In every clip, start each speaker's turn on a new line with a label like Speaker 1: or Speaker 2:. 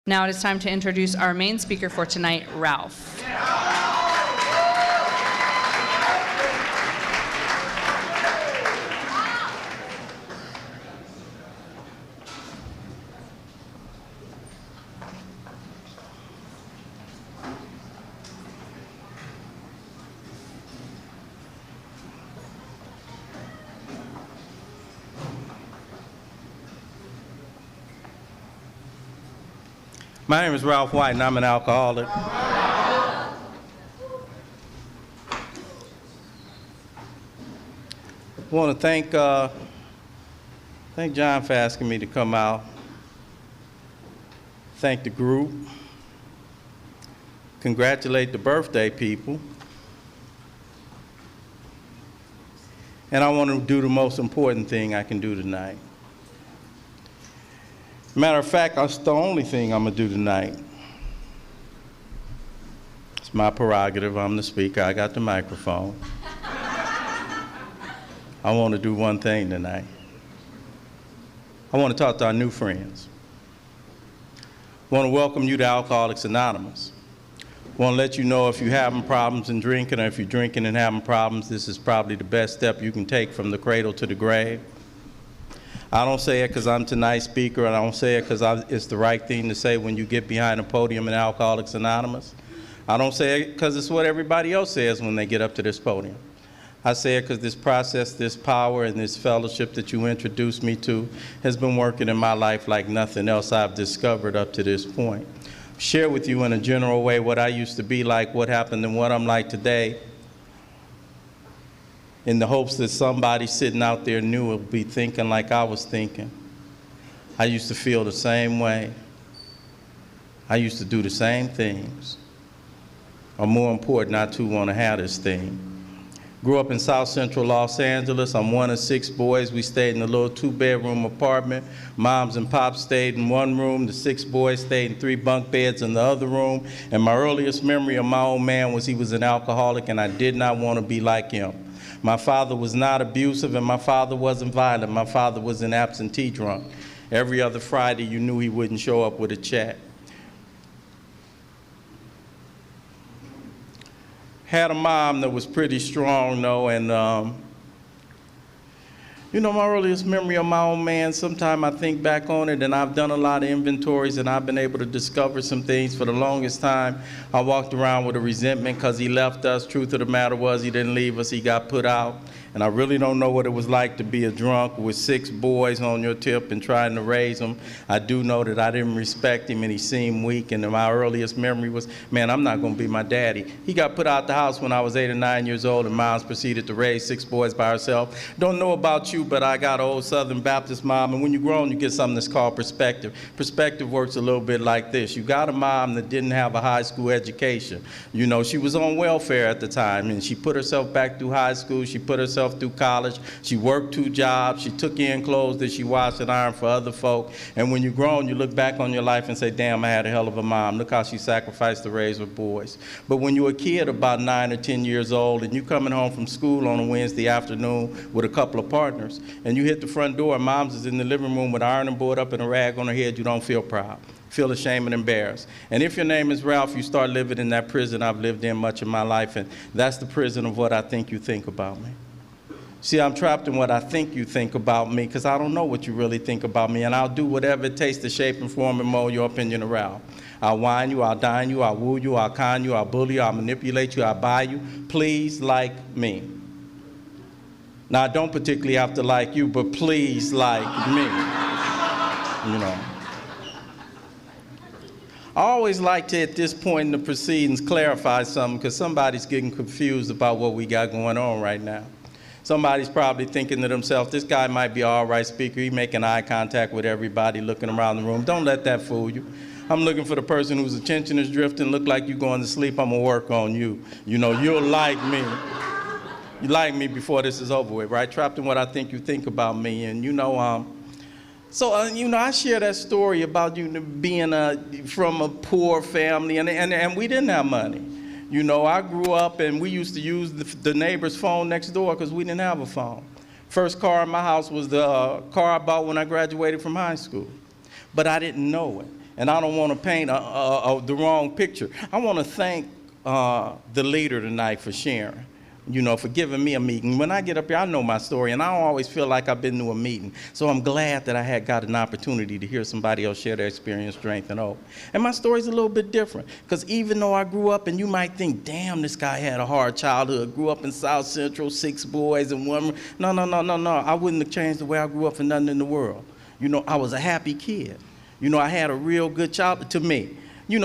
Speaker 1: Now it is time to introduce our main speaker for tonight, Ralph.
Speaker 2: My name is Ralph White, and I'm an alcoholic. I want to thank John for asking me to come out. Thank the group. Congratulate the birthday people. And I want to do the most important thing I can do tonight. Matter of fact, that's the only thing I'm going to do tonight. It's my prerogative. I'm the speaker. I got the microphone. I want to do one thing tonight. I want to talk to our new friends. I want to welcome you to Alcoholics Anonymous. I want to let you know if you're having problems in drinking, or if you're drinking and having problems, this is probably the best step you can take from the cradle to the grave. I don't say it because I'm tonight's speaker, and I don't say it because it's the right thing to say when you get behind a podium in Alcoholics Anonymous. I don't say it because it's what everybody else says when they get up to this podium. I say it because this process, this power, and this fellowship that you introduced me to has been working in my life like nothing else I've discovered up to this point. Share with you in a general way what I used to be like, what happened, and what I'm like today, in the hopes that somebody sitting out there new will be thinking like I was thinking. I used to feel the same way. I used to do the same things. Or more important, I too want to have this thing. Grew up in South Central Los Angeles. I'm one of 6 boys. We stayed in a little 2-bedroom apartment. Moms and pops stayed in one room. The 6 boys stayed in 3 bunk beds in the other room. And my earliest memory of my old man was he was an alcoholic, and I did not want to be like him. My father was not abusive, and my father wasn't violent. My father was an absentee drunk. Every other Friday, you knew he wouldn't show up with a check. Had a mom that was pretty strong, though, and you know, my earliest memory of my own man, sometime I think back on it, and I've done a lot of inventories, and I've been able to discover some things. For the longest time, I walked around with a resentment because he left us. Truth of the matter was, he didn't leave us, he got put out. And I really don't know what it was like to be a drunk with 6 boys on your tip and trying to raise them. I do know that I didn't respect him, and he seemed weak, and my earliest memory was, man, I'm not gonna be my daddy. He got put out the house when I was 8 or 9 years old, and Miles proceeded to raise 6 boys by herself. Don't know about you, but I got an old Southern Baptist mom, and when you're grown, you get something that's called perspective. Perspective works a little bit like this. You got a mom that didn't have a high school education. You know, she was on welfare at the time, and she put herself back through high school, she put herself through college, she worked 2 jobs, she took in clothes that she washed and ironed for other folk, and when you're grown, you look back on your life and say, damn, I had a hell of a mom. Look how she sacrificed to raise her boys. But when you're a kid about 9 or 10 years old, and you're coming home from school on a Wednesday afternoon with a couple of partners, and you hit the front door, and mom's is in the living room with an ironing board up and a rag on her head, you don't feel proud. Feel ashamed and embarrassed. And if your name is Ralph, you start living in that prison I've lived in much of my life, and that's the prison of what I think you think about me. See, I'm trapped in what I think you think about me because I don't know what you really think about me, and I'll do whatever it takes to shape and form and mold your opinion around. I'll wine you, I'll dine you, I'll woo you, I'll con you, I'll bully you, I'll manipulate you, I'll buy you. Please like me. Now, I don't particularly have to like you, but please like me. You know. I always like to, at this point in the proceedings, clarify something because somebody's getting confused about what we got going on right now. Somebody's probably thinking to themselves, this guy might be an all right speaker. He's making eye contact with everybody, looking around the room. Don't let that fool you. I'm looking for the person whose attention is drifting, look like you're going to sleep. I'm going to work on you. You know, you'll like me. You like me before this is over with, right? Trapped in what I think you think about me. And, you know, you know, I share that story about you being from a poor family, and we didn't have money. You know, I grew up and we used to use the neighbor's phone next door because we didn't have a phone. First car in my house was the car I bought when I graduated from high school. But I didn't know it. and I don't want to paint the wrong picture. I want to thank the leader tonight for sharing, for giving me a meeting. When I get up here, I know my story, and I don't always feel like I've been to a meeting. So I'm glad that I had got an opportunity to hear somebody else share their experience, strength, and hope. And my story's a little bit different, because even though I grew up, and you might think, damn, this guy had a hard childhood, grew up in South Central, 6 boys and 1. No. I wouldn't have changed the way I grew up for nothing in the world. I was a happy kid. I had a real good childhood to me.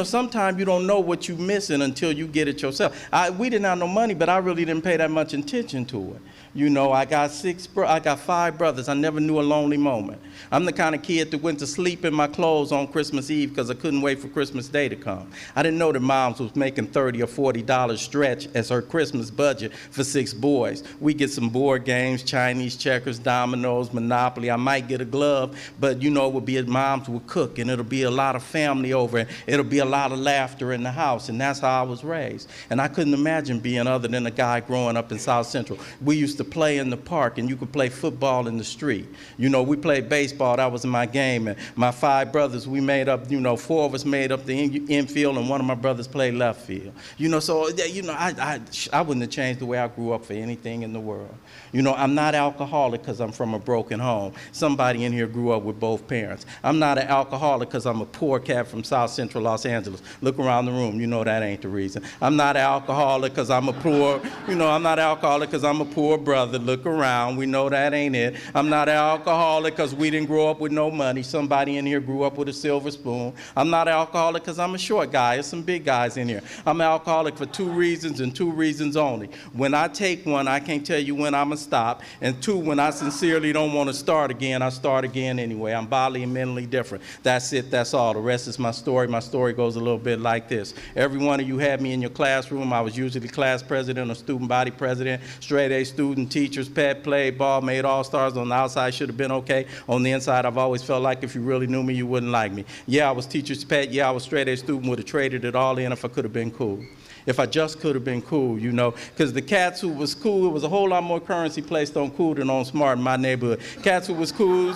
Speaker 2: Sometimes you don't know what you're missing until you get it yourself. We didn't have no money, but I really didn't pay that much attention to it. I got 5 brothers. I never knew a lonely moment. I'm the kind of kid that went to sleep in my clothes on Christmas Eve because I couldn't wait for Christmas Day to come. I didn't know that moms was making $30 or $40 stretch as her Christmas budget for 6 boys. We get some board games, Chinese checkers, dominoes, Monopoly. I might get a glove, but it would be moms would cook, and it'll be a lot of family over, and it'll be a lot of laughter in the house, and that's how I was raised. And I couldn't imagine being other than a guy growing up in South Central. We used to play in the park, and you could play football in the street. We played baseball. That was my game. And my 5 brothers, we made up, 4 of us made up the infield, and one of my brothers played left field. So, I wouldn't have changed the way I grew up for anything in the world. I'm not alcoholic because I'm from a broken home. Somebody in here grew up with both parents. I'm not an alcoholic because I'm a poor cat from South Central Los Angeles. Look around the room, that ain't the reason. I'm not an alcoholic because I'm a poor, I'm not alcoholic because I'm a poor brother. Look around, we know that ain't it. I'm not an alcoholic because we didn't grow up with no money. Somebody in here grew up with a silver spoon. I'm not an alcoholic because I'm a short guy. There's some big guys in here. I'm an alcoholic for 2 reasons and 2 reasons only. When I take one, I can't tell you when I'm going to stop. And 2, when I sincerely don't want to start again, I start again anyway. I'm bodily and mentally different. That's it. That's all. The rest is my story. My story goes a little bit like this. Every one of you had me in your classroom. I was usually class president or student body president, straight A student, teachers, pet, played ball, made all-stars. On the outside, should have been okay. On the inside, I've always felt like if you really knew me, you wouldn't like me. Yeah, I was teacher's pet. Yeah, I was straight A student, would have traded it all in if I could have been cool. If I just could have been cool, because the cats who was cool, it was a whole lot more currency placed on cool than on smart in my neighborhood. Cats who was cool,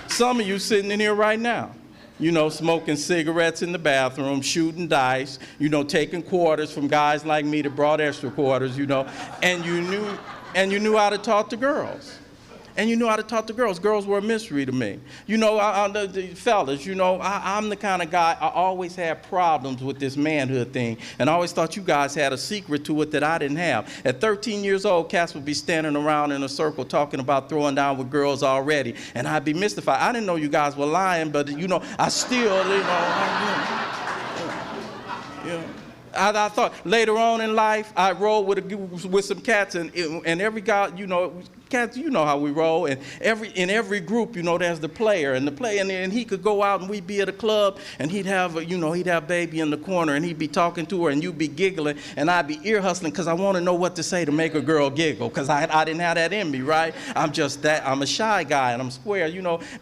Speaker 2: some of you sitting in here right now, smoking cigarettes in the bathroom, shooting dice, taking quarters from guys like me that brought extra quarters, and you knew how to talk to girls. And you knew how to talk to girls. Girls were a mystery to me. The fellas, I'm the kind of guy, I always had problems with this manhood thing. And I always thought you guys had a secret to it that I didn't have. At 13 years old, cats would be standing around in a circle talking about throwing down with girls already. And I'd be mystified. I didn't know you guys were lying, but, I still, I thought later on in life, I rolled with some cats, and every guy, cats, how we roll, and in every group, there's the player, and he could go out and we'd be at a club, and he'd have baby in the corner, and he'd be talking to her, and you'd be giggling, and I'd be ear hustling because I want to know what to say to make a girl giggle, because I didn't have that in me, right? I'm a shy guy, and I'm square,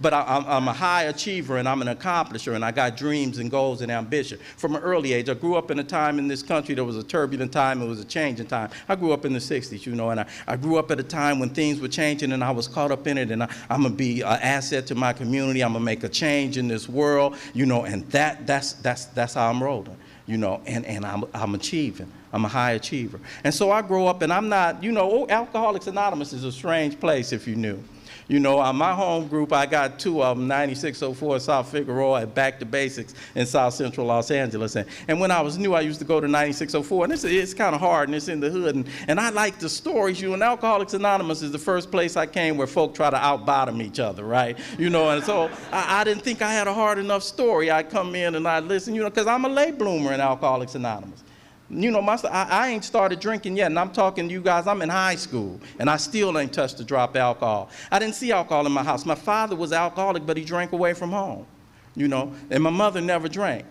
Speaker 2: but I'm a high achiever, and I'm an accomplisher, and I got dreams and goals and ambition. From an early age, I grew up in a time in this country that was a turbulent time, it was a changing time. I grew up in the 60s, and I grew up at a time when things were changing, and I was caught up in it, and I'm going to be an asset to my community. I'm going to make a change in this world, and that's how I'm rolling, and I'm achieving. I'm a high achiever. And so I grow up, and I'm not, Alcoholics Anonymous is a strange place if you knew. My home group, I got 2 of them, 9604 South Figueroa and Back to Basics in South Central Los Angeles. And when I was new, I used to go to 9604, and it's kind of hard, and it's in the hood. And I like the stories, and Alcoholics Anonymous is the first place I came where folk try to out-bottom each other, right? And so I didn't think I had a hard enough story. I'd come in and I'd listen, because I'm a late bloomer in Alcoholics Anonymous. I ain't started drinking yet, and I'm talking to you guys, I'm in high school, and I still ain't touched a drop of alcohol. I didn't see alcohol in my house. My father was alcoholic, but he drank away from home, and my mother never drank.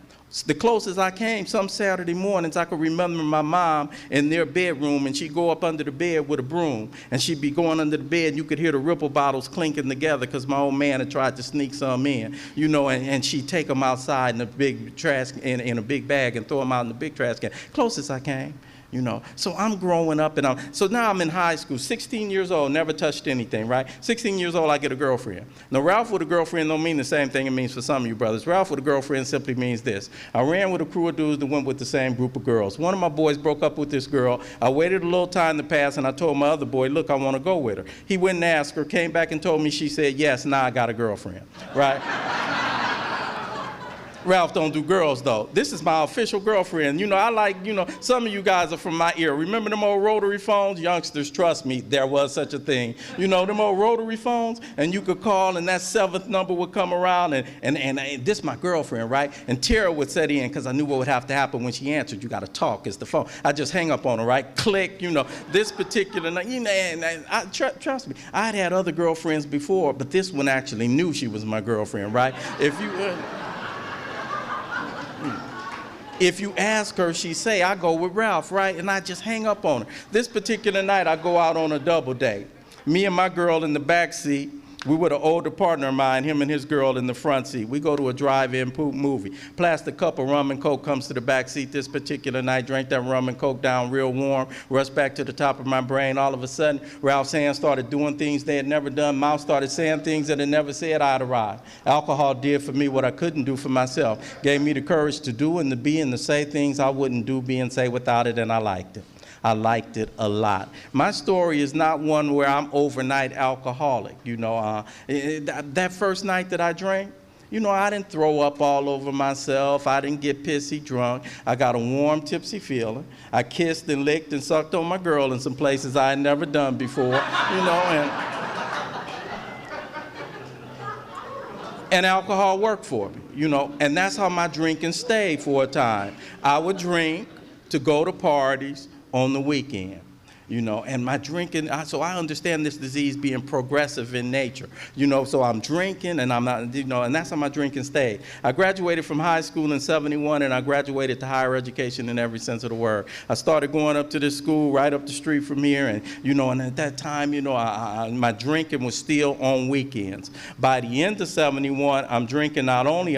Speaker 2: The closest I came, some Saturday mornings, I could remember my mom in their bedroom, and she'd go up under the bed with a broom, and she'd be going under the bed, and you could hear the Ripple bottles clinking together because my old man had tried to sneak some in, and she'd take them outside in a big trash, in a big bag and throw them out in the big trash can. Closest I came. You know, so I'm growing up, and so now I'm in high school, 16 years old, never touched anything, right? 16 years old, I get a girlfriend. Now, Ralph with a girlfriend don't mean the same thing it means for some of you brothers. Ralph with a girlfriend simply means this. I ran with a crew of dudes that went with the same group of girls. One of my boys broke up with this girl. I waited a little time to pass, and I told my other boy, look, I want to go with her. He went and asked her, came back and told me, she said, yes, now I got a girlfriend, right? Ralph don't do girls, though. This is my official girlfriend. You know, I like, you know, some of you guys are from my era. Remember them old rotary phones? Youngsters, trust me, there was such a thing. You know, them old rotary phones? And you could call, and that 7th number would come around, and this is my girlfriend, right? And terror would set in, because I knew what would have to happen when she answered. You got to talk. It's the phone. I just hang up on her, right? Click, you know, this particular night. You know, and trust me, I'd had other girlfriends before, but this one actually knew she was my girlfriend, right? If you ask her, she say, I go with Ralph, right? And I just hang up on her. This particular night, I go out on a double date. Me and my girl in the back seat. We with an older partner of mine, him and his girl in the front seat. We go to a drive-in movie. Plastic cup of rum and Coke comes to the back seat this particular night. Drank that rum and Coke down real warm. Rushed back to the top of my brain. All of a sudden, Ralph's hands started doing things they had never done. Mouth started saying things that had never said. I'd arrived. Alcohol did for me what I couldn't do for myself. Gave me the courage to do and to be and to say things I wouldn't do, be, and say without it, and I liked it. I liked it a lot. My story is not one where I'm overnight alcoholic. You know, that first night that I drank, you know, I didn't throw up all over myself. I didn't get pissy drunk. I got a warm, tipsy feeling. I kissed and licked and sucked on my girl in some places I had never done before, you know, and alcohol worked for me, you know, and that's how my drinking stayed for a time. I would drink to go to parties on the weekend, you know, and my drinking, so I understand this disease being progressive in nature, you know, so I'm drinking and I'm not, you know, and that's how my drinking stayed. I graduated from high school in '71, and I graduated to higher education in every sense of the word. I started going up to this school right up the street from here, and, you know, and at that time, you know, my drinking was still on weekends. By the end of '71, I'm drinking not only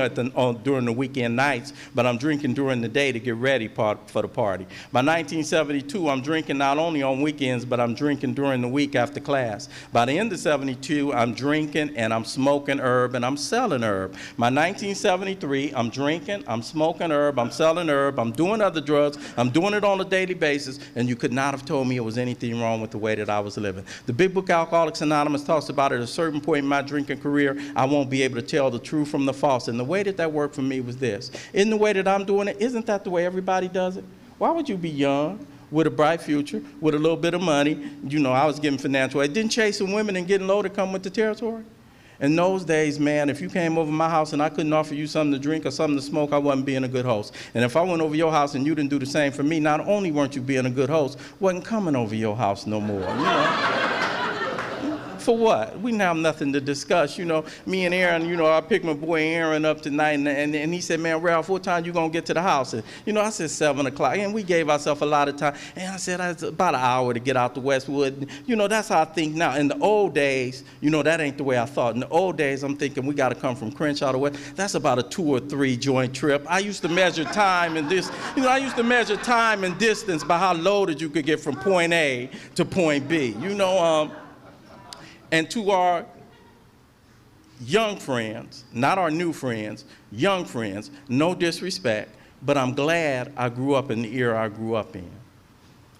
Speaker 2: during the weekend nights, but I'm drinking during the day to get ready for the party. By 1972, I'm drinking not only on weekends, but I'm drinking during the week after class. By the end of '72, I'm drinking and I'm smoking herb and I'm selling herb. By 1973, I'm drinking, I'm smoking herb, I'm selling herb, I'm doing other drugs, I'm doing it on a daily basis, and you could not have told me it was anything wrong with the way that I was living. The big book Alcoholics Anonymous talks about at a certain point in my drinking career, I won't be able to tell the true from the false. And the way that worked for me was this. In the way that I'm doing it, isn't that the way everybody does it? Why would you be young, with a bright future, with a little bit of money? You know, I was getting financial aid. Didn't chasing women and getting low to come with the territory? In those days, man, if you came over my house and I couldn't offer you something to drink or something to smoke, I wasn't being a good host. And if I went over your house and you didn't do the same for me, not only weren't you being a good host, wasn't coming over your house no more, you know? For what? We didn't have nothing to discuss. You know, me and Aaron, you know, I picked my boy Aaron up tonight, and he said, man, Ralph, what time you going to get to the house? And, you know, I said 7 o'clock, and we gave ourselves a lot of time. And I said, it's about an hour to get out to Westwood. You know, that's how I think now. In the old days, you know, that ain't the way I thought. In the old days, I'm thinking we got to come from Crenshaw to West. That's about a 2 or 3 joint trip. I used to measure time and distance by how loaded you could get from point A to point B. You know, and to our young friends, not our new friends, young friends, no disrespect, but I'm glad I grew up in the era I grew up in.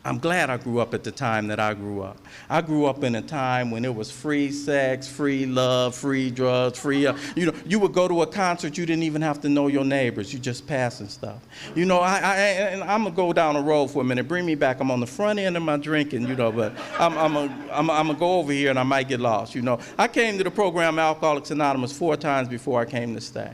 Speaker 2: I'm glad I grew up at the time that I grew up. I grew up in a time when it was free sex, free love, free drugs, free, you know, you would go to a concert, you didn't even have to know your neighbors, you just passing stuff. You know, I'm gonna go down the road for a minute, bring me back. I'm on the front end of my drinking, you know, but I'm gonna go over here and I might get lost, you know. I came to the program Alcoholics Anonymous 4 times before I came to stay.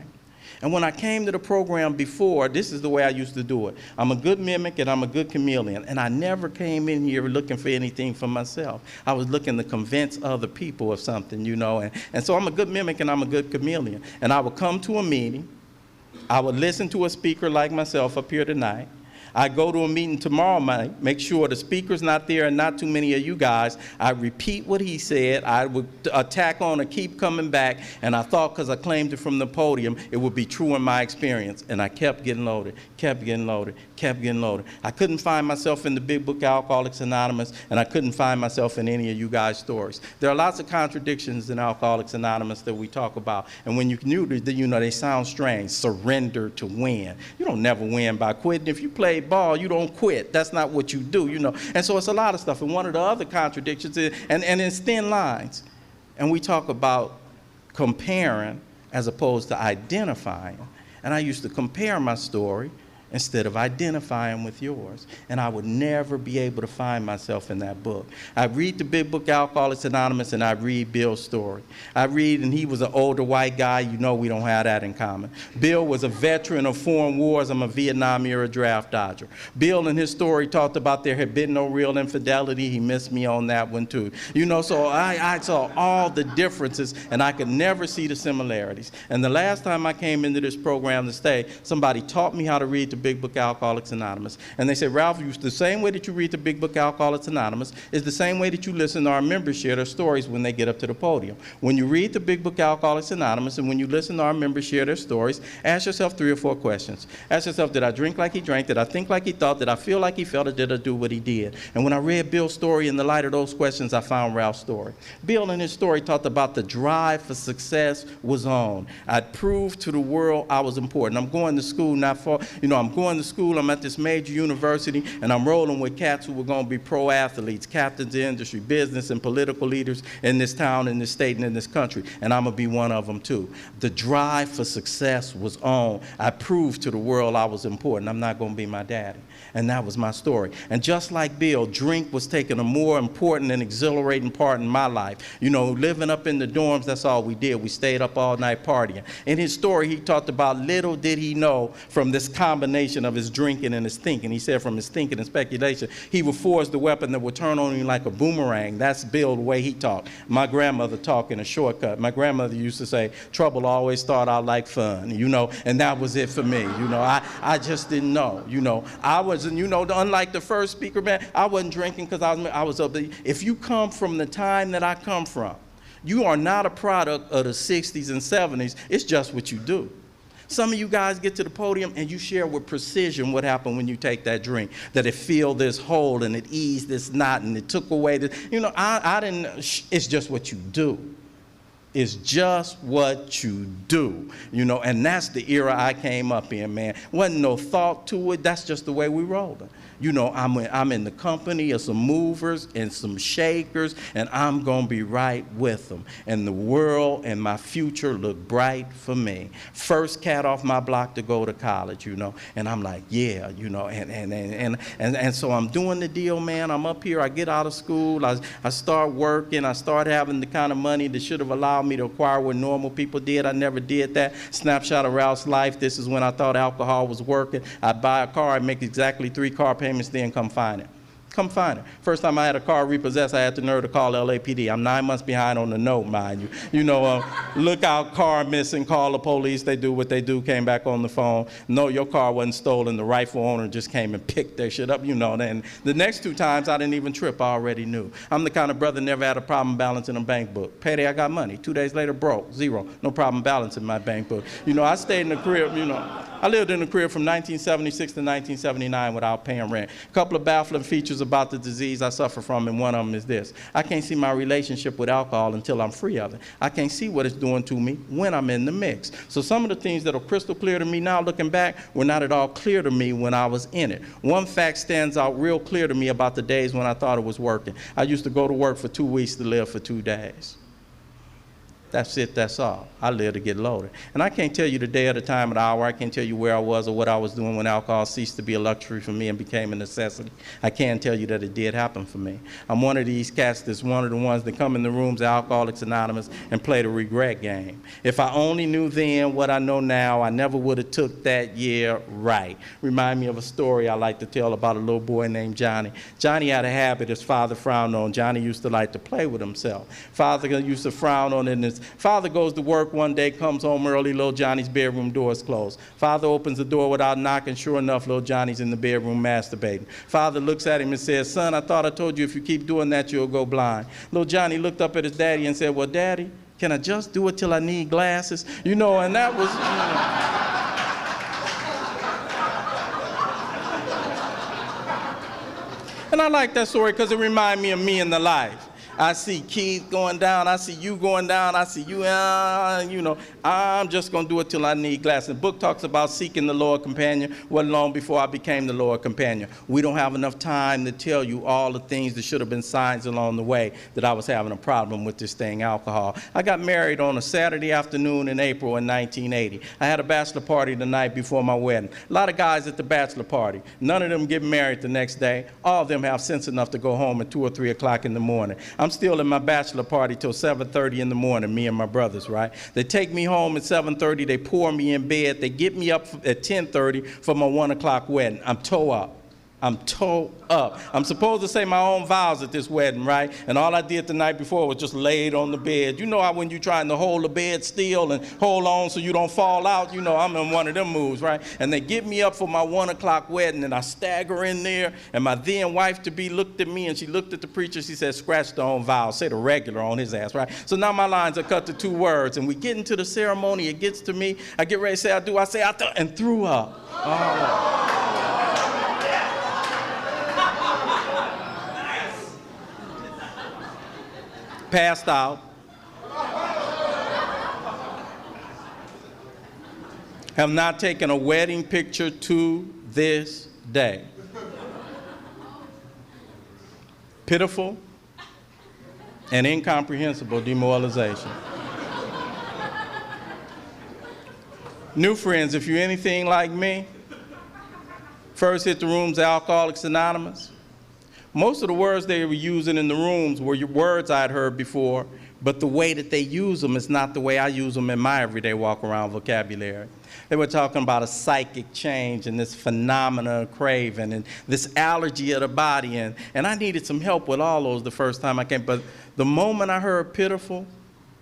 Speaker 2: And when I came to the program before, this is the way I used to do it. I'm a good mimic and I'm a good chameleon. And I never came in here looking for anything for myself. I was looking to convince other people of something, you know. And so I'm a good mimic and I'm a good chameleon. And I would come to a meeting. I would listen to a speaker like myself up here tonight. I go to a meeting tomorrow night, make sure the speaker's not there and not too many of you guys. I repeat what he said. I would attack on and keep coming back. And I thought because I claimed it from the podium, it would be true in my experience. And I kept getting loaded, kept getting loaded, kept getting loaded. I couldn't find myself in the big book Alcoholics Anonymous, and I couldn't find myself in any of you guys' stories. There are lots of contradictions in Alcoholics Anonymous that we talk about. And when you they sound strange. Surrender to win. You don't never win by quitting. If you play ball, you don't quit. That's not what you do, And so it's a lot of stuff. And one of the other contradictions is, and it's thin lines. And we talk about comparing as opposed to identifying. And I used to compare my story instead of identifying with yours. And I would never be able to find myself in that book. I read the big book Alcoholics Anonymous, and I read Bill's story. I read, and he was an older white guy. We don't have that in common. Bill was a veteran of foreign wars. I'm a Vietnam-era draft dodger. Bill in his story talked about there had been no real infidelity. He missed me on that one too. So I saw all the differences, and I could never see the similarities. And the last time I came into this program to stay, somebody taught me how to read the big book Alcoholics Anonymous. And they said, Ralph, the same way that you read the big book Alcoholics Anonymous is the same way that you listen to our members share their stories when they get up to the podium. When you read the big book Alcoholics Anonymous and when you listen to our members share their stories, ask yourself 3 or 4 questions. Ask yourself, did I drink like he drank? Did I think like he thought? Did I feel like he felt? Or did I do what he did? And when I read Bill's story in the light of those questions, I found Ralph's story. Bill in his story talked about the drive for success was on. I'd proved to the world I was important. I'm going to school not far, I'm going to school, I'm at this major university, and I'm rolling with cats who were going to be pro athletes, captains of industry, business, and political leaders in this town, in this state, and in this country. And I'm going to be one of them too. The drive for success was on. I proved to the world I was important. I'm not going to be my daddy. And that was my story. And just like Bill, drink was taking a more important and exhilarating part in my life. Living up in the dorms, that's all we did. We stayed up all night partying. In his story, he talked about little did he know from this combination of his drinking and his thinking. He said from his thinking and speculation, he would forge the weapon that would turn on him like a boomerang. That's Bill, the way he talked. My grandmother talked in a shortcut. My grandmother used to say, trouble always start out like fun, and that was it for me. I just didn't know, I was, unlike the first speaker, man, I wasn't drinking because I was up there. If you come from the time that I come from, you are not a product of the 60s and 70s. It's just what you do. Some of you guys get to the podium and you share with precision what happened when you take that drink, that it filled this hole and it eased this knot and it took away this. I didn't, it's just what you do. It's just what you do, and that's the era I came up in, man. Wasn't no thought to it. That's just the way we rolled. I'm in the company of some movers and some shakers, and I'm going to be right with them. And the world and my future look bright for me. First cat off my block to go to college, and I'm like, yeah, and so I'm doing the deal, man. I'm up here. I get out of school. I start working. I start having the kind of money that should have allowed me to acquire what normal people did. I never did that. Snapshot of Ralph's life. This is when I thought alcohol was working. I'd buy a car. I'd make exactly 3 car payments, then come find it. Come find it. First time I had a car repossessed, I had the nerve to call LAPD. I'm 9 months behind on the note, mind you. Look out, car missing, call the police. They do what they do, came back on the phone. No, your car wasn't stolen. The rightful owner just came and picked their shit up, And the next 2 times, I didn't even trip. I already knew. I'm the kind of brother never had a problem balancing a bank book. Payday, I got money. 2 days later, broke. 0. No problem balancing my bank book. I stayed in the crib, I lived in the crib from 1976 to 1979 without paying rent. A couple of baffling features about the disease I suffer from, and one of them is this. I can't see my relationship with alcohol until I'm free of it. I can't see what it's doing to me when I'm in the mix. So some of the things that are crystal clear to me now looking back were not at all clear to me when I was in it. One fact stands out real clear to me about the days when I thought it was working. I used to go to work for 2 weeks to live for 2 days. That's it, that's all. I live to get loaded. And I can't tell you the day or the time or the hour. I can't tell you where I was or what I was doing when alcohol ceased to be a luxury for me and became a necessity. I can tell you that it did happen for me. I'm one of these cats that's one of the ones that come in the rooms of Alcoholics Anonymous and play the regret game. If I only knew then what I know now, I never would have took that year right. Remind me of a story I like to tell about a little boy named Johnny. Johnny had a habit his father frowned on. Johnny used to like to play with himself. Father used to frown on it, and Father goes to work one day, comes home early, little Johnny's bedroom door is closed. Father opens the door without knocking. Sure enough, little Johnny's in the bedroom masturbating. Father looks at him and says, son, I thought I told you if you keep doing that, you'll go blind. Little Johnny looked up at his daddy and said, well, Daddy, can I just do it till I need glasses? You know, and that was, And I like that story because it reminds me of me in the life. I see Keith going down, I see you going down, I see you, I'm just going to do it till I need glasses. The book talks about seeking the Lord companion. Wasn't long before I became the Lord companion. We don't have enough time to tell you all the things that should have been signs along the way that I was having a problem with this thing, alcohol. I got married on a Saturday afternoon in April in 1980. I had a bachelor party the night before my wedding. A lot of guys at the bachelor party. None of them get married the next day. All of them have sense enough to go home at 2 or 3 o'clock in the morning. I'm still in my bachelor party till 7:30 in the morning, me and my brothers, right? They take me home at 7:30, they pour me in bed, they get me up at 10:30 for my 1 o'clock wedding. I'm toe up. I'm toe up. I'm supposed to say my own vows at this wedding, right? And all I did the night before was just laid on the bed. You know how when you're trying to hold the bed still and hold on so you don't fall out? You know, I'm in one of them moves, right? And they get me up for my 1 o'clock wedding, and I stagger in there, and my then wife-to-be looked at me, and she looked at the preacher. She said, scratch the own vows. Say the regular on his ass, right? So now my lines are cut to 2 words, and we get into the ceremony. It gets to me. I get ready to say I do. I say I and threw up. Oh. Passed out. Have not taken a wedding picture to this day. Pitiful and incomprehensible demoralization. New friends, if you're anything like me, first hit the rooms Alcoholics Anonymous. Most of the words they were using in the rooms were words I'd heard before, but the way that they use them is not the way I use them in my everyday walk-around vocabulary. They were talking about a psychic change and this phenomena of craving and this allergy of the body, and I needed some help with all those the first time I came. But the moment I heard pitiful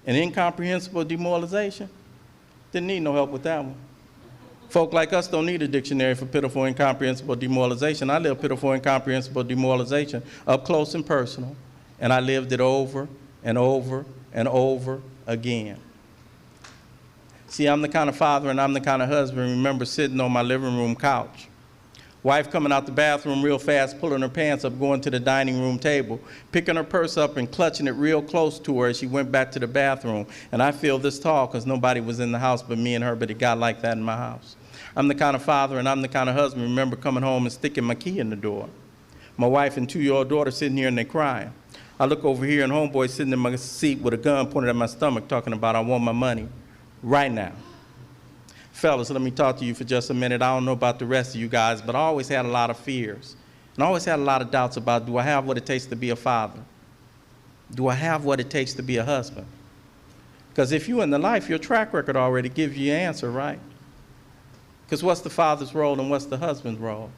Speaker 2: and incomprehensible demoralization, didn't need no help with that one. Folk like us don't need a dictionary for pitiful, incomprehensible demoralization. I live pitiful, incomprehensible demoralization up close and personal, and I lived it over and over and over again. See, I'm the kind of father and I'm the kind of husband. Remember sitting on my living room couch. Wife coming out the bathroom real fast, pulling her pants up, going to the dining room table, picking her purse up and clutching it real close to her as she went back to the bathroom. And I feel this tall because nobody was in the house but me and her, but it got like that in my house. I'm the kind of father and I'm the kind of husband. Remember coming home and sticking my key in the door. My wife and 2-year-old daughter sitting here and they're crying. I look over here and homeboy sitting in my seat with a gun pointed at my stomach talking about I want my money right now. Fellas, let me talk to you for just a minute. I don't know about the rest of you guys, but I always had a lot of fears. And I always had a lot of doubts about, do I have what it takes to be a father? Do I have what it takes to be a husband? Because if you're in the life, your track record already gives you your answer, right? Because what's the father's role and what's the husband's role?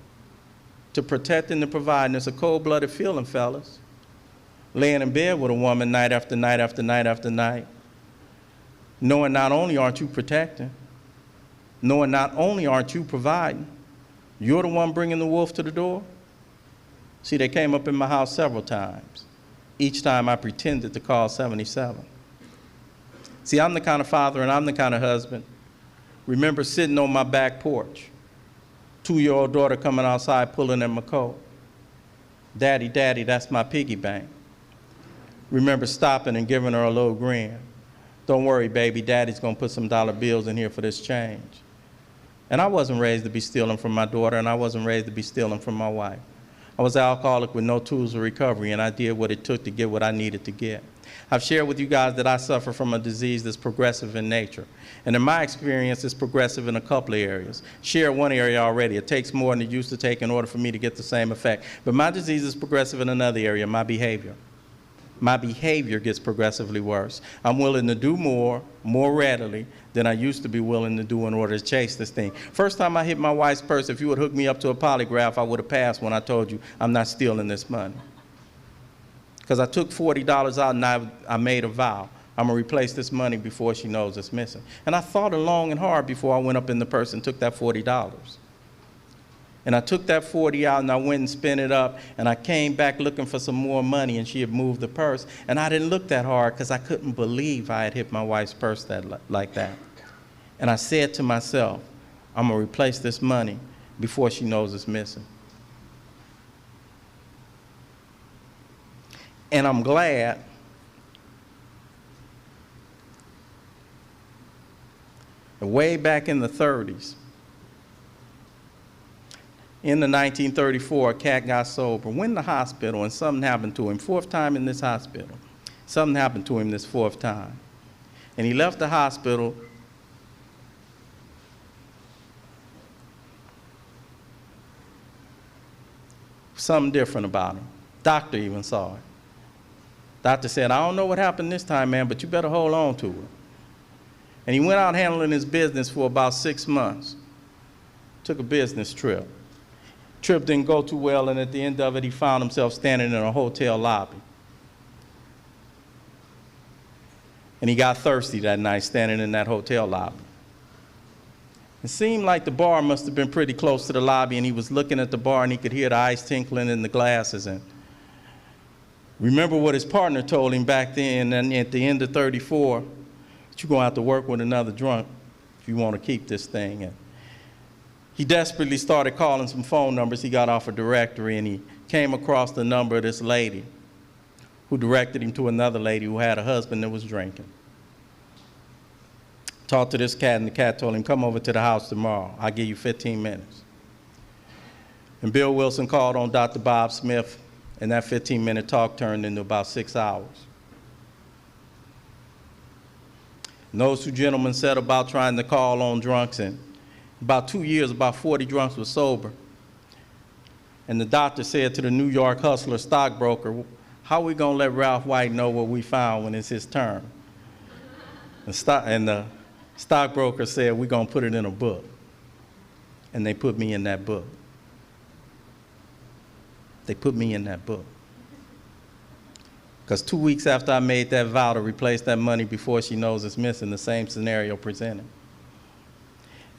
Speaker 2: To protect and to provide. And it's a cold-blooded feeling, fellas. Laying in bed with a woman night after night after night after night, knowing not only aren't you protecting, knowing not only aren't you providing, you're the one bringing the wolf to the door. See, they came up in my house several times. Each time I pretended to call 77. See, I'm the kind of father and I'm the kind of husband. Remember sitting on my back porch, 2-year-old daughter coming outside pulling at my coat. Daddy, daddy, that's my piggy bank. Remember stopping and giving her a little grin. Don't worry, baby, daddy's gonna put some dollar bills in here for this change. And I wasn't raised to be stealing from my daughter, and I wasn't raised to be stealing from my wife. I was an alcoholic with no tools of recovery, and I did what it took to get what I needed to get. I've shared with you guys that I suffer from a disease that's progressive in nature. And in my experience, it's progressive in a couple of areas. Share one area already. It takes more than it used to take in order for me to get the same effect. But my disease is progressive in another area, my behavior. My behavior gets progressively worse. I'm willing to do more readily than I used to be willing to do in order to chase this thing. First time I hit my wife's purse, if you would hook me up to a polygraph, I would have passed when I told you I'm not stealing this money. Because I took $40 out and I made a vow. I'm going to replace this money before she knows it's missing. And I thought long and hard before I went up in the purse and took that $40. And I took that 40 out and I went and spent it up, and I came back looking for some more money, and she had moved the purse. And I didn't look that hard because I couldn't believe I had hit my wife's purse like that. And I said to myself, I'm going to replace this money before she knows it's missing. And I'm glad that way back in the 30s, in the 1934, a cat got sober, went in the hospital, and something happened to him. Fourth time in this hospital. Something happened to him this fourth time. And he left the hospital something different about him. Doctor even saw it. Doctor said, I don't know what happened this time, man, but you better hold on to it. And he went out handling his business for about 6 months. Took a business trip. Trip didn't go too well, and at the end of it, he found himself standing in a hotel lobby. And he got thirsty that night standing in that hotel lobby. It seemed like the bar must have been pretty close to the lobby, and he was looking at the bar, and he could hear the ice tinkling in the glasses. And remember what his partner told him back then, and at the end of 34, that you're going to have to work with another drunk if you want to keep this thing. And he desperately started calling some phone numbers. He got off a directory, and he came across the number of this lady who directed him to another lady who had a husband that was drinking. Talked to this cat, and the cat told him, come over to the house tomorrow. I'll give you 15 minutes. And Bill Wilson called on Dr. Bob Smith, and that 15-minute talk turned into about 6 hours. And those two gentlemen set about trying to call on drunks, and about 2 years, about 40 drunks were sober. And the doctor said to the New York hustler stockbroker, how are we going to let Ralph White know what we found when it's his turn? And the stockbroker said, we're going to put it in a book. And they put me in that book. They put me in that book. Because 2 weeks after I made that vow to replace that money before she knows it's missing, the same scenario presented.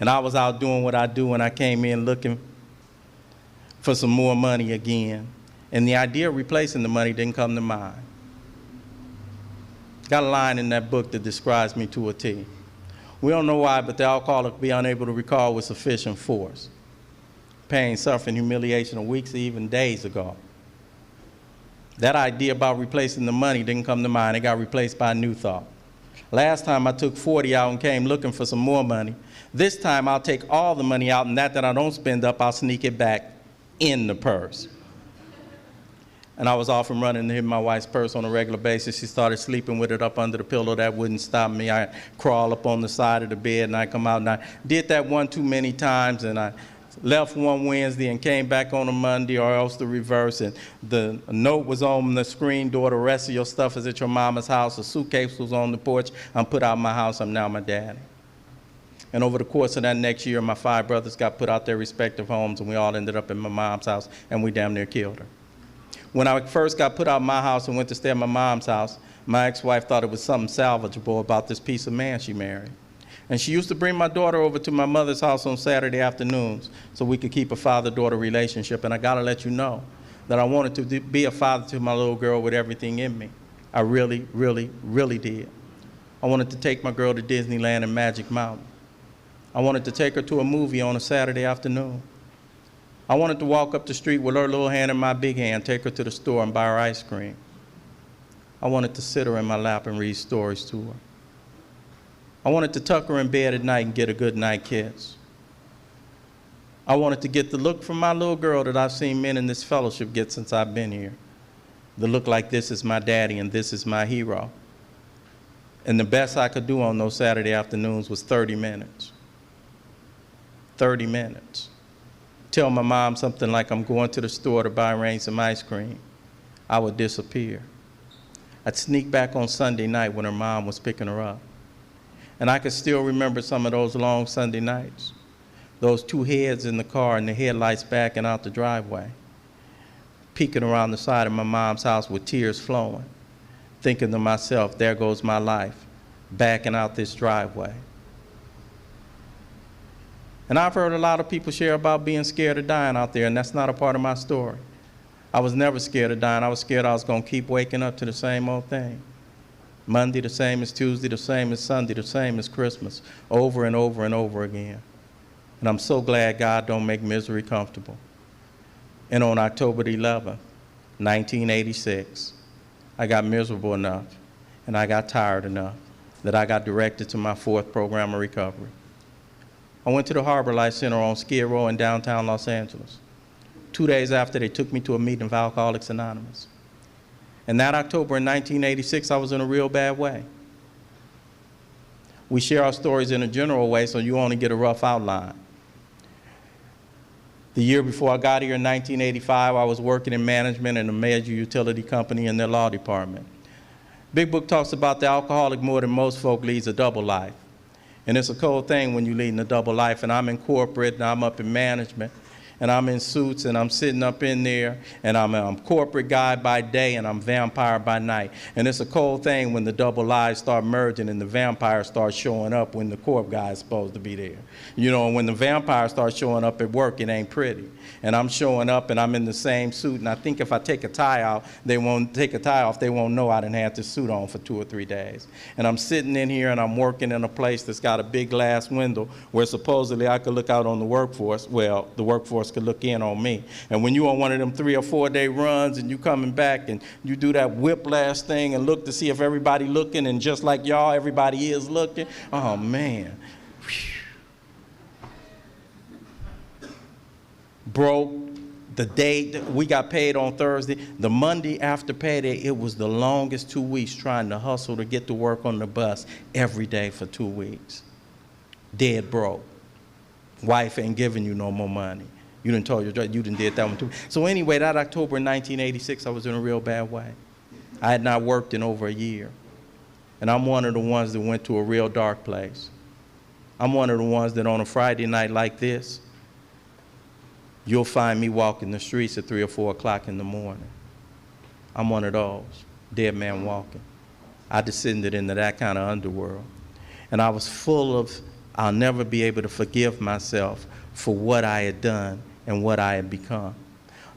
Speaker 2: And I was out doing what I do, and I came in looking for some more money again. And the idea of replacing the money didn't come to mind. Got a line in that book that describes me to a T. We don't know why, but the alcoholic be unable to recall with sufficient force. Pain, suffering, humiliation of weeks or even days ago. That idea about replacing the money didn't come to mind. It got replaced by a new thought. Last time I took 40 out and came looking for some more money. This time I'll take all the money out, and that I don't spend up, I'll sneak it back in the purse. And I was off and running to hit my wife's purse on a regular basis. She started sleeping with it up under the pillow. That wouldn't stop me. I crawl up on the side of the bed, and I come out, and I did that one too many times, and I left one Wednesday and came back on a Monday, or else the reverse. And the note was on the screen door, the rest of your stuff is at your mama's house. The suitcase was on the porch. I'm put out of my house. I'm now my daddy. And over the course of that next year, my 5 brothers got put out their respective homes, and we all ended up in my mom's house, and we damn near killed her. When I first got put out of my house and went to stay at my mom's house, my ex-wife thought it was something salvageable about this piece of man she married. And she used to bring my daughter over to my mother's house on Saturday afternoons so we could keep a father-daughter relationship. And I gotta let you know that I wanted to be a father to my little girl with everything in me. I really, really, really did. I wanted to take my girl to Disneyland and Magic Mountain. I wanted to take her to a movie on a Saturday afternoon. I wanted to walk up the street with her little hand in my big hand, take her to the store and buy her ice cream. I wanted to sit her in my lap and read stories to her. I wanted to tuck her in bed at night and get a good night kiss. I wanted to get the look from my little girl that I've seen men in this fellowship get since I've been here. The look like, this is my daddy and this is my hero. And the best I could do on those Saturday afternoons was 30 minutes. 30 minutes. Tell my mom something like I'm going to the store to buy Rain some ice cream. I would disappear. I'd sneak back on Sunday night when her mom was picking her up. And I could still remember some of those long Sunday nights. Those 2 heads in the car and the headlights backing out the driveway. Peeking around the side of my mom's house with tears flowing. thinking to myself, there goes my life, backing out this driveway. And I've heard a lot of people share about being scared of dying out there, and that's not a part of my story. I was never scared of dying. I was scared I was going to keep waking up to the same old thing. Monday the same as Tuesday, the same as Sunday, the same as Christmas, over and over and over again. And I'm so glad God don't make misery comfortable. And on October the 11th, 1986, I got miserable enough and I got tired enough that I got directed to my 4th program of recovery. I went to the Harbor Life Center on Skid Row in downtown Los Angeles. 2 days after, they took me to a meeting of Alcoholics Anonymous. And that October in 1986, I was in a real bad way. We share our stories in a general way, so you only get a rough outline. The year before I got here in 1985, I was working in management in a major utility company in their law department. Big Book talks about the alcoholic more than most folk leads a double life. And it's a cold thing when you're leading a double life. And I'm in corporate, and I'm up in management, and I'm in suits, and I'm sitting up in there, and I'm a corporate guy by day, and I'm vampire by night. And it's a cold thing when the double lives start merging and the vampire starts showing up when the corp guy is supposed to be there. You know, when the vampire starts showing up at work, it ain't pretty. And I'm showing up, and I'm in the same suit, and I think if I take a tie out, they won't take a tie off, they won't know I didn't have this suit on for 2 or 3 days. And I'm sitting in here, and I'm working in a place that's got a big glass window where supposedly I could look out on the workforce. Well, the workforce could look in on me. And when you on one of them 3 or 4 day runs and you coming back and you do that whiplash thing and look to see if everybody looking, and just like y'all, everybody is looking, oh man. Broke. The day that we got paid on Thursday, the Monday after payday, it was the longest 2 weeks trying to hustle to get to work on the bus every day for 2 weeks. Dead broke. Wife ain't giving you no more money. You done told your you done did that one too. So anyway, that October 1986, I was in a real bad way. I had not worked in over a year. And I'm one of the ones that went to a real dark place. I'm one of the ones that on a Friday night like this, you'll find me walking the streets at 3 or 4 o'clock in the morning. I'm one of those, dead man walking. I descended into that kind of underworld. And I was full of, I'll never be able to forgive myself for what I had done and what I had become.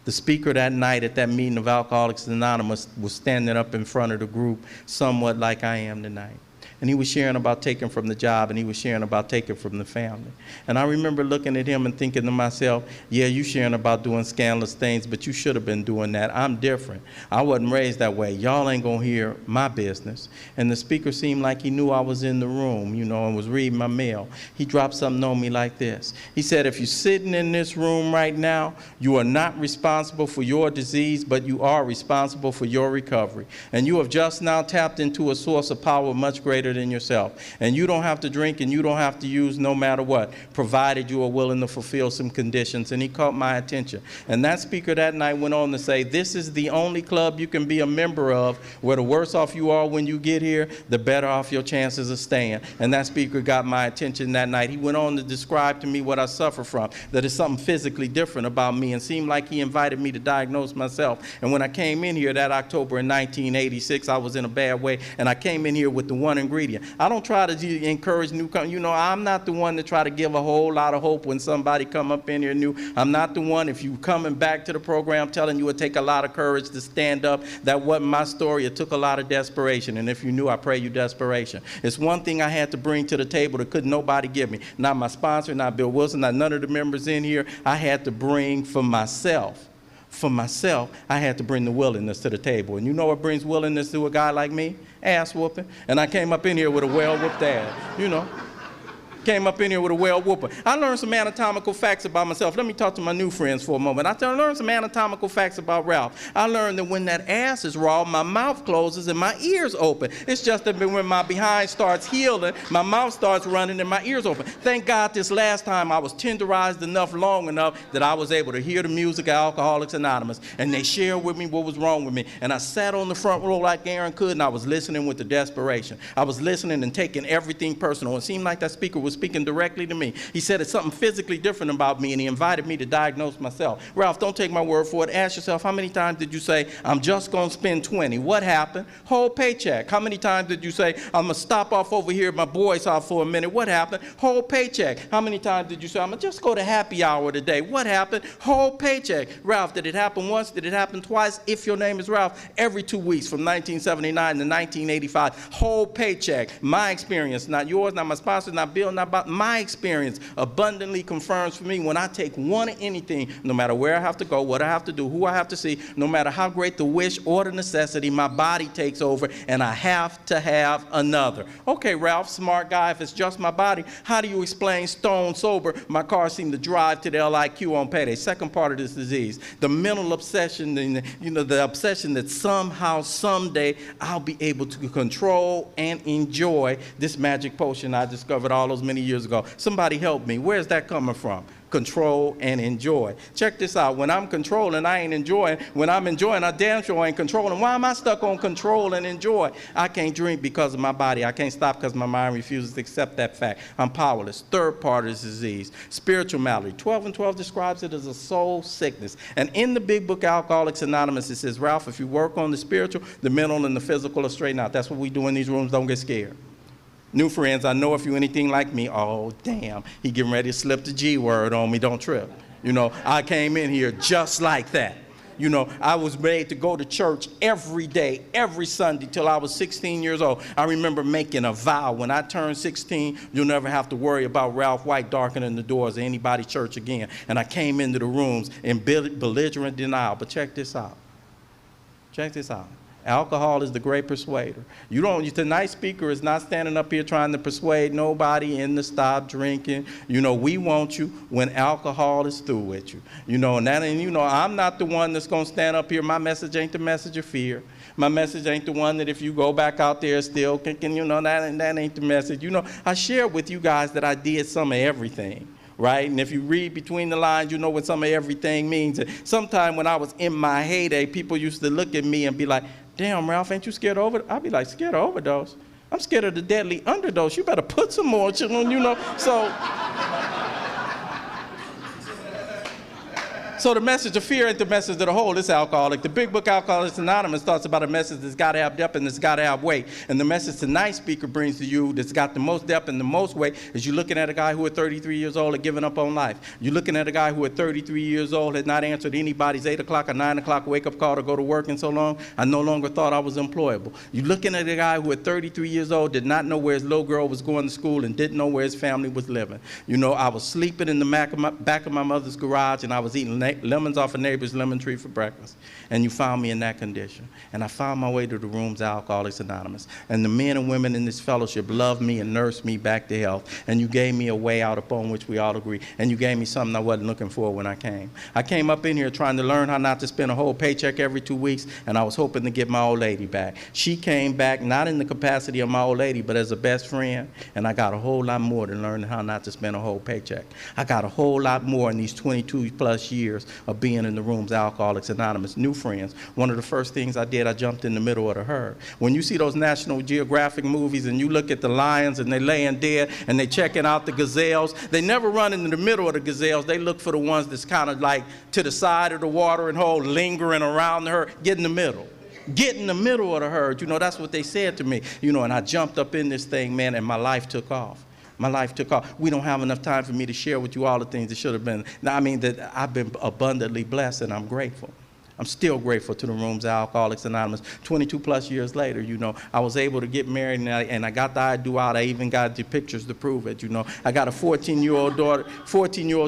Speaker 2: The speaker that night at that meeting of Alcoholics Anonymous was standing up in front of the group somewhat like I am tonight. And he was sharing about taking from the job, and he was sharing about taking from the family. And I remember looking at him and thinking to myself, yeah, you sharing about doing scandalous things, but you should have been doing that. I'm different. I wasn't raised that way. Y'all ain't gonna hear my business. And the speaker seemed like he knew I was in the room, you know, and was reading my mail. He dropped something on me like this. He said, if you're sitting in this room right now, you are not responsible for your disease, but you are responsible for your recovery. And you have just now tapped into a source of power much greater than yourself. And you don't have to drink and you don't have to use no matter what, provided you are willing to fulfill some conditions. And he caught my attention. And that speaker that night went on to say, this is the only club you can be a member of where the worse off you are when you get here, the better off your chances of staying. And that speaker got my attention that night. He went on to describe to me what I suffer from, that is something physically different about me, and seemed like he invited me to diagnose myself. And when I came in here that October in 1986, I was in a bad way, and I came in here with the one ingredient. I don't try to encourage newcomers. You know, I'm not the one to try to give a whole lot of hope when somebody come up in here new. I'm not the one, if you coming back to the program, telling you it take a lot of courage to stand up. That wasn't my story. It took a lot of desperation. And if you knew, I pray you desperation. It's one thing I had to bring to the table that couldn't nobody give me. Not my sponsor, not Bill Wilson, not none of the members in here. I had to bring for myself. For myself, I had to bring the willingness to the table. And you know what brings willingness to a guy like me? Ass whooping. And I came up in here with a well-whooped ass, you know. Came up in here with a well-whooper. I learned some anatomical facts about myself. Let me talk to my new friends for a moment. I learned some anatomical facts about Ralph. I learned that when that ass is raw, my mouth closes and my ears open. It's just that when my behind starts healing, my mouth starts running and my ears open. Thank God this last time I was tenderized enough, long enough, that I was able to hear the music of Alcoholics Anonymous, and they shared with me what was wrong with me. And I sat on the front row like Aaron could, and I was listening with the desperation. I was listening and taking everything personal. It seemed like that speaker was speaking directly to me. He said it's something physically different about me, and he invited me to diagnose myself. Ralph, don't take my word for it. Ask yourself, how many times did you say, I'm just going to spend 20? What happened? Whole paycheck. How many times did you say, I'm going to stop off over here at my boy's house for a minute? What happened? Whole paycheck. How many times did you say, I'm going to just go to happy hour today? What happened? Whole paycheck. Ralph, did it happen once? Did it happen twice? If your name is Ralph, every 2 weeks from 1979 to 1985, whole paycheck. My experience, not yours, not my sponsor, not Bill, not Bob. My experience abundantly confirms for me when I take one of anything, no matter where I have to go, what I have to do, who I have to see, no matter how great the wish or the necessity, my body takes over and I have to have another. Okay, Ralph, smart guy, if it's just my body, how do you explain stone sober, my car seemed to drive to the LIQ on payday? Second part of this disease, the mental obsession, and the obsession that somehow, someday, I'll be able to control and enjoy this magic potion I discovered all those many years ago. Somebody help me. Where's that coming from? Control and enjoy. Check this out. When I'm controlling, I ain't enjoying. When I'm enjoying, I damn sure ain't controlling. Why am I stuck on control and enjoy? I can't drink because of my body. I can't stop because my mind refuses to accept that fact. I'm powerless. Third part of this disease, spiritual malady. 12 and 12 describes it as a soul sickness. And in the big book, Alcoholics Anonymous, it says, Ralph, if you work on the spiritual, the mental, and the physical are straightened out. That's what we do in these rooms. Don't get scared. New friends, I know if you're anything like me, oh, damn, he getting ready to slip the G word on me, don't trip. I came in here just like that. I was made to go to church every day, every Sunday till I was 16 years old. I remember making a vow, when I turned 16, you'll never have to worry about Ralph White darkening the doors of anybody's church again. And I came into the rooms in belligerent denial. But check this out. Check this out. Alcohol is the great persuader. Tonight's speaker is not standing up here trying to persuade nobody in to stop drinking. We want you when alcohol is through with you. I'm not the one that's going to stand up here. My message ain't the message of fear. My message ain't the one that if you go back out there still kicking, that ain't the message. I share with you guys that I did some of everything. Right? And if you read between the lines, you know what some of everything means. Sometime when I was in my heyday, people used to look at me and be like, damn, Ralph, ain't you scared of overdose? I'd be like, scared of overdose? I'm scared of the deadly underdose. You better put some more, So the message of fear ain't the message of the whole. It's alcoholic. The big book, Alcoholics Anonymous, talks about a message that's got to have depth and that's got to have weight. And the message tonight's speaker brings to you that's got the most depth and the most weight is you're looking at a guy who at 33 years old had given up on life. You're looking at a guy who at 33 years old had not answered anybody's 8 o'clock or 9 o'clock wake-up call to go to work in so long, I no longer thought I was employable. You're looking at a guy who at 33 years old did not know where his little girl was going to school and didn't know where his family was living. I was sleeping in the back of my mother's garage and I was eating lemons off a neighbor's lemon tree for breakfast. And you found me in that condition. And I found my way to the rooms of Alcoholics Anonymous. And the men and women in this fellowship loved me and nursed me back to health. And you gave me a way out upon which we all agree. And you gave me something I wasn't looking for when I came. I came up in here trying to learn how not to spend a whole paycheck every 2 weeks, and I was hoping to get my old lady back. She came back not in the capacity of my old lady, but as a best friend, and I got a whole lot more than learning how not to spend a whole paycheck. I got a whole lot more in these 22 plus years of being in the rooms of Alcoholics Anonymous. New friends, one of the first things I did, I jumped in the middle of the herd. When you see those National Geographic movies and you look at the lions and they laying dead and they checking out the gazelles, they never run into the middle of the gazelles. They look for the ones that's kind of like to the side of the watering hole, lingering around the herd. Get in the middle. Get in the middle of the herd. That's what they said to me. And I jumped up in this thing, man, and my life took off. My life took off. We don't have enough time for me to share with you all the things that should have been. That I've been abundantly blessed, and I'm grateful. I'm still grateful to the rooms of Alcoholics Anonymous. 22 plus years later, I was able to get married and I got the I-do out. I even got the pictures to prove it, I got a 14-year-old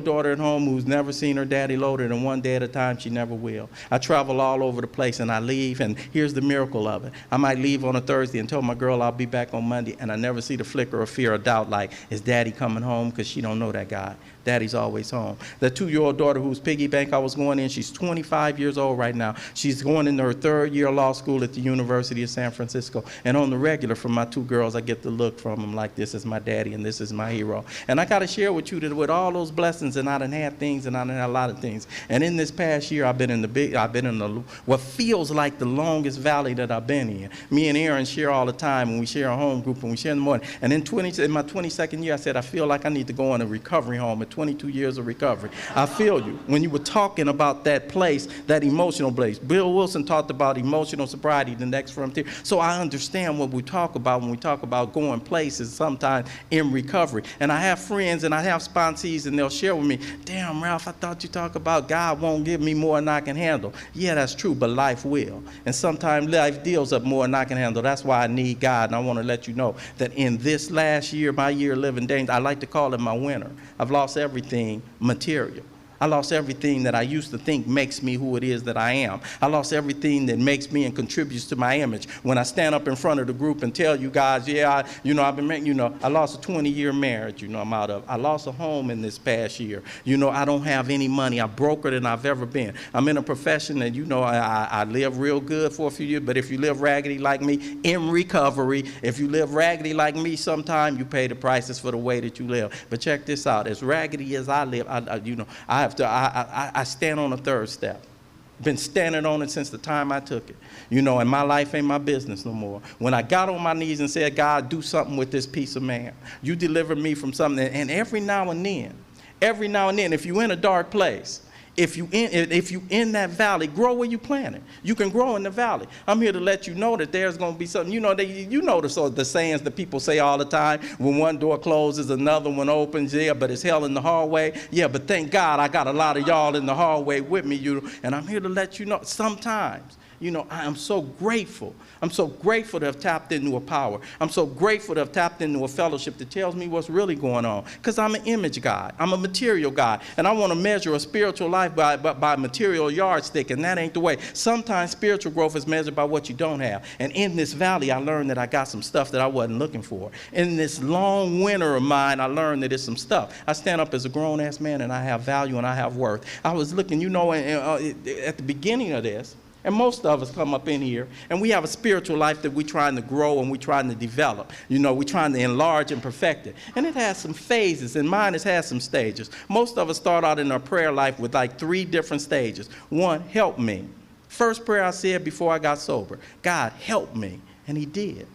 Speaker 2: daughter at home who's never seen her daddy loaded, and one day at a time she never will. I travel all over the place and I leave, and here's the miracle of it. I might leave on a Thursday and tell my girl I'll be back on Monday, and I never see the flicker of fear or doubt like, is daddy coming home? Because she don't know that guy. Daddy's always home. That 2-year-old daughter whose piggy bank I was going in, she's 25 years old right now. She's going into her 3rd year of law school at the University of San Francisco. And on the regular, from my 2 girls, I get the look from them like, this is my daddy and this is my hero. And I got to share with you that with all those blessings, and I done had things, and I done had a lot of things. And in this past year, I've been in what feels like the longest valley that I've been in. Me and Aaron share all the time, and we share a home group, and we share in the morning. And in my 22nd year, I said, I feel like I need to go in a recovery home at 22 years of recovery. I feel you. When you were talking about that place, that emotional place, Bill Wilson talked about emotional sobriety, the next frontier. So I understand what we talk about when we talk about going places sometimes in recovery. And I have friends and I have sponsees, and they'll share with me, damn, Ralph, I thought you talked about God won't give me more than I can handle. Yeah, that's true, but life will. And sometimes life deals up more than I can handle. That's why I need God. And I want to let you know that in this last year, my year of living danger, I like to call it my winter. I've lost everything material. I lost everything that I used to think makes me who it is that I am. I lost everything that makes me and contributes to my image. When I stand up in front of the group and tell you guys, yeah, I've been making, I lost a 20-year marriage, I'm out of. I lost a home in this past year. I don't have any money. I'm broker than I've ever been. I'm in a profession that, I live real good for a few years, but if you live raggedy like me, in recovery, if you live raggedy like me sometime, you pay the prices for the way that you live. But check this out. As raggedy as I live, I stand on the 3rd step. Been standing on it since the time I took it. And my life ain't my business no more. When I got on my knees and said, God, do something with this piece of man. You delivered me from something. And every now and then, if you're in a dark place, if you in that valley, grow where you planted. You can grow in the valley. I'm here to let you know that there's going to be something. The sayings that people say all the time. When one door closes, another one opens. Yeah, but it's hell in the hallway. Yeah, but thank God I got a lot of y'all in the hallway with me. And I'm here to let you know sometimes. I am so grateful. I'm so grateful to have tapped into a power. I'm so grateful to have tapped into a fellowship that tells me what's really going on. Because I'm an image guy. I'm a material guy. And I want to measure a spiritual life by material yardstick, and that ain't the way. Sometimes spiritual growth is measured by what you don't have. And in this valley, I learned that I got some stuff that I wasn't looking for. In this long winter of mine, I learned that it's some stuff. I stand up as a grown-ass man, and I have value, and I have worth. I was looking, at the beginning of this, and most of us come up in here, and we have a spiritual life that we're trying to grow and we're trying to develop. We're trying to enlarge and perfect it. And it has some phases, and mine has had some stages. Most of us start out in our prayer life with like 3 different stages. 1, help me. First prayer I said before I got sober, God, help me. And he did.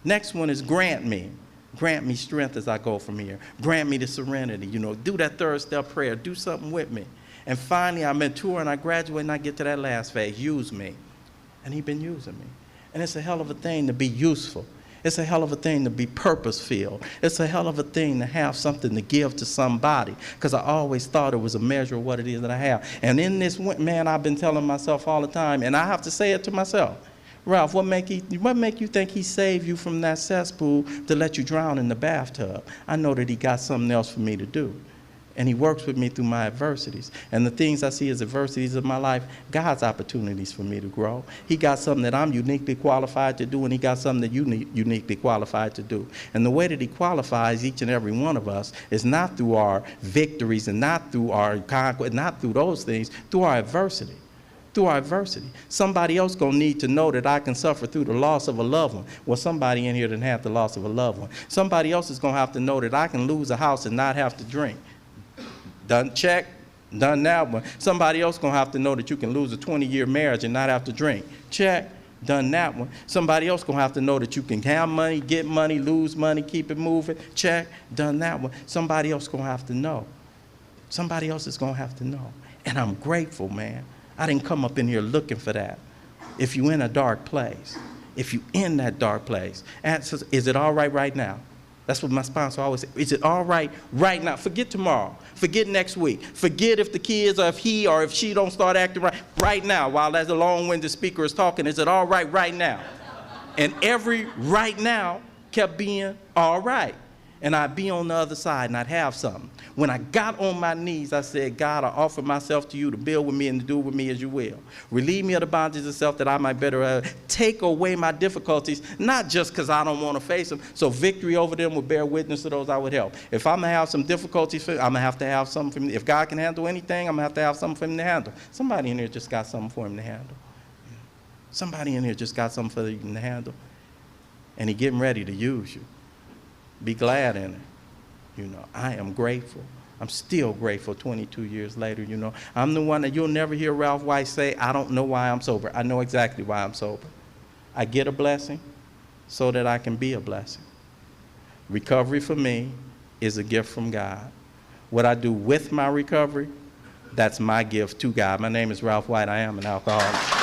Speaker 2: Next one is grant me. Grant me strength as I go from here. Grant me the serenity. Do that 3rd step prayer. Do something with me. And finally, I mature and I graduate and I get to that last phase. Use me. And he's been using me. And it's a hell of a thing to be useful. It's a hell of a thing to be purpose-filled. It's a hell of a thing to have something to give to somebody. Because I always thought it was a measure of what it is that I have. And in this, man, I've been telling myself all the time, and I have to say it to myself. Ralph, what make you think he saved you from that cesspool to let you drown in the bathtub? I know that he got something else for me to do. And he works with me through my adversities. And the things I see as adversities of my life, God's opportunities for me to grow. He got something that I'm uniquely qualified to do, and he got something that you're uniquely qualified to do. And the way that he qualifies each and every one of us is not through our victories and not through our conquest, not through those things, through our adversity. Through our adversity. Somebody else gonna need to know that I can suffer through the loss of a loved one. Well, somebody in here didn't have the loss of a loved one. Somebody else is gonna have to know that I can lose a house and not have to drink. Done check, done that one. Somebody else gonna have to know that you can lose a 20-year marriage and not have to drink. Check, done that one. Somebody else gonna have to know that you can have money, get money, lose money, keep it moving. Check, done that one. Somebody else gonna have to know. Somebody else is gonna have to know. And I'm grateful, man. I didn't come up in here looking for that. If you're in a dark place, if you're in that dark place, answer, is it all right now? That's what my sponsor always says. Is it all right now? Forget tomorrow. Forget next week. Forget if the kids or if he or if she don't start acting right now while that long-winded speaker is talking. Is it all right now? And every right now kept being all right. and I'd be on the other side and I'd have something. When I got on my knees, I said, God, I offer myself to you to build with me and to do with me as you will. Relieve me of the bondage of self that I might better take away my difficulties, not just because I don't want to face them, so victory over them will bear witness to those I would help. If I'm going to have some difficulties, I'm going to have something for me. If God can handle anything, I'm going to have something for him to handle. Somebody in here just got something for him to handle. Somebody in here just got something for him to handle. And he's getting ready to use you. Be glad in it. You know, I am grateful. I'm still grateful 22 years later, you know. I'm the one that you'll never hear Ralph White say, I don't know why I'm sober. I know exactly why I'm sober. I get a blessing so that I can be a blessing. Recovery for me is a gift from God. What I do with my recovery, that's my gift to God. My name is Ralph White. I am an alcoholic.